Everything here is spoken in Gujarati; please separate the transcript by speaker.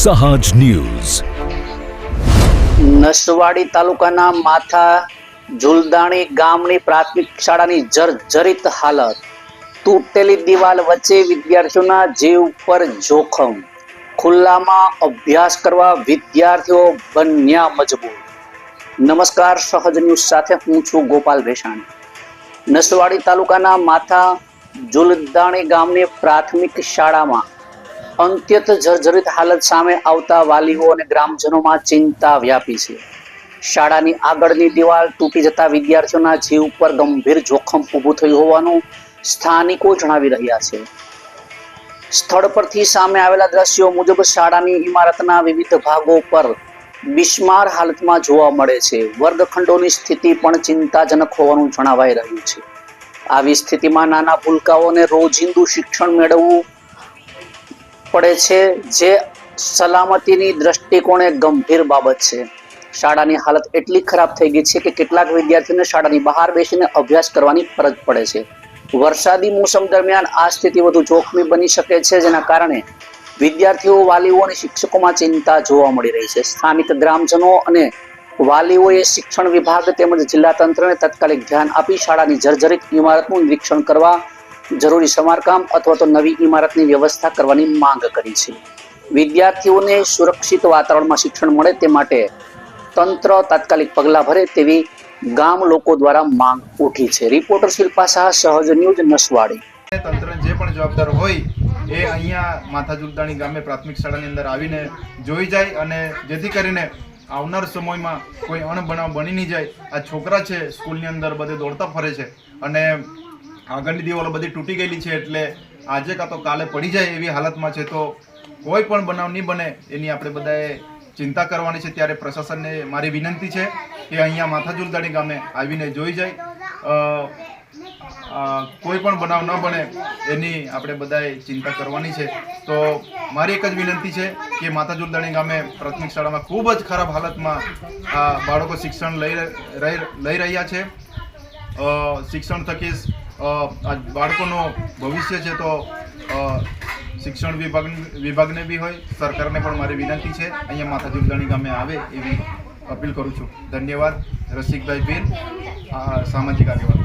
Speaker 1: સહજ ન્યૂઝ।
Speaker 2: નસવાડી તાલુકાના માથા ઝુલદાણી ગામની પ્રાથમિક શાળાની જર્જરિત હાલત, તૂટેલી દિવાલ વચ્ચે વિદ્યાર્થીઓના જીવ પર જોખમ, ખુલ્લામાં અભ્યાસ કરવા વિદ્યાર્થીઓ બન્યા મજબૂર। નમસ્કાર, સહજ ન્યૂઝ સાથે હું છું ગોપાલ ભેસાણી। નસવાડી તાલુકાના માથા ઝુલદાણી ગામની પ્રાથમિક શાળામાં અત્યંત જર્જરિત હાલત સામે આવતા વાલીઓ અને ગ્રામજનોમાં ચિંતા વ્યાપી છે। શાળાની આગળની દિવાલ તૂટી જતા વિદ્યાર્થીઓના જીવ પર ગંભીર જોખમ ઊભું થયું હોવાનું સ્થાનિકો જણાવી રહ્યા છે। સ્થળ પરથી સામે આવેલા દ્રશ્યો મુજબ શાળાની ઇમારતના વિવિધ ભાગો પર બિસ્માર હાલતમાં જોવા મળે છે। વર્ગખંડોની સ્થિતિ પણ ચિંતાજનક હોવાનું જણાવાઈ રહ્યું છે। આવી સ્થિતિમાં નાના ભૂલકાઓને રોજિંદુ શિક્ષણ મેળવવું પડે છે, જે સલામતીની દ્રષ્ટિકોણે ગંભીર બાબત છે। શાળાની હાલત એટલી ખરાબ થઈ ગઈ છે કે કેટલાક વિદ્યાર્થીઓને શાળાની બહાર બેસીને અભ્યાસ કરવાની ફરજ પડે છે। વરસાદી મોસમ દરમિયાન આ સ્થિતિ વધુ જોખમી બની શકે છે, જેના કારણે વિદ્યાર્થીઓ, વાલીઓ અને શિક્ષકોમાં ચિંતા જોવા મળી રહી છે। સ્થાનિક ગ્રામજનો અને વાલીઓએ શિક્ષણ વિભાગ તેમજ જિલ્લા તંત્રને તાત્કાલિક ધ્યાન આપી શાળાની જર્જરિત ઇમારતનું નિરીક્ષણ કરવા, જરૂરી સમારકામ અથવા તો નવી ઇમારતની વ્યવસ્થા કરવાની માંગ કરી છે। વિદ્યાર્થીઓને સુરક્ષિત વાતાવરણમાં શિક્ષણ મળે તે માટે તંત્ર તાત્કાલિક પગલાં ભરે તેવી ગામ લોકો દ્વારા માંગ ઉઠી છે। રિપોર્ટર શિલ્પા શાહ, સહજ ન્યૂઝ, નસવાડી।
Speaker 3: તંત્ર જે પણ જવાબદાર હોય એ અહીંયા માથા ઝુલદાણી ગામે પ્રાથમિક શાળાની અંદર આવીને જોઈ જાય અને જેથી કરીને આવનાર સમયમાં કોઈ અણબનાવ બની નહીં જાય। આ છોકરા છે સ્કૂલની અંદર બધે દોડતા ફરે છે અને આગળની દિવાલો બધી તૂટી ગયેલી છે, એટલે આજે કાં તો કાલે પડી જાય એવી હાલતમાં છે। તો કોઈ પણ બનાવ નહીં બને એની આપણે બધાએ ચિંતા કરવાની છે। ત્યારે પ્રશાસનને મારી વિનંતી છે કે અહીંયા માથા ઝુલદાણી ગામે આવીને જોઈ જાય, કોઈ પણ બનાવ ન બને એની આપણે બધાએ ચિંતા કરવાની છે। તો મારી એક જ વિનંતી છે કે માથા ઝુલદાણી ગામે પ્રાથમિક શાળામાં ખૂબ જ ખરાબ હાલતમાં બાળકો શિક્ષણ લઈ રહ્યા છે। શિક્ષણ થકી બાળકોનું ભવિષ્ય છે, તો શિક્ષણ વિભાગને બી હોય, સરકારને પણ મારી વિનંતી છે અહીંયા માથા ઝુલદાણી ગામે આવે એવી અપીલ કરું છું। ધન્યવાદ। રસિકભાઈ ભીલ, સામાજિક આગેવાન।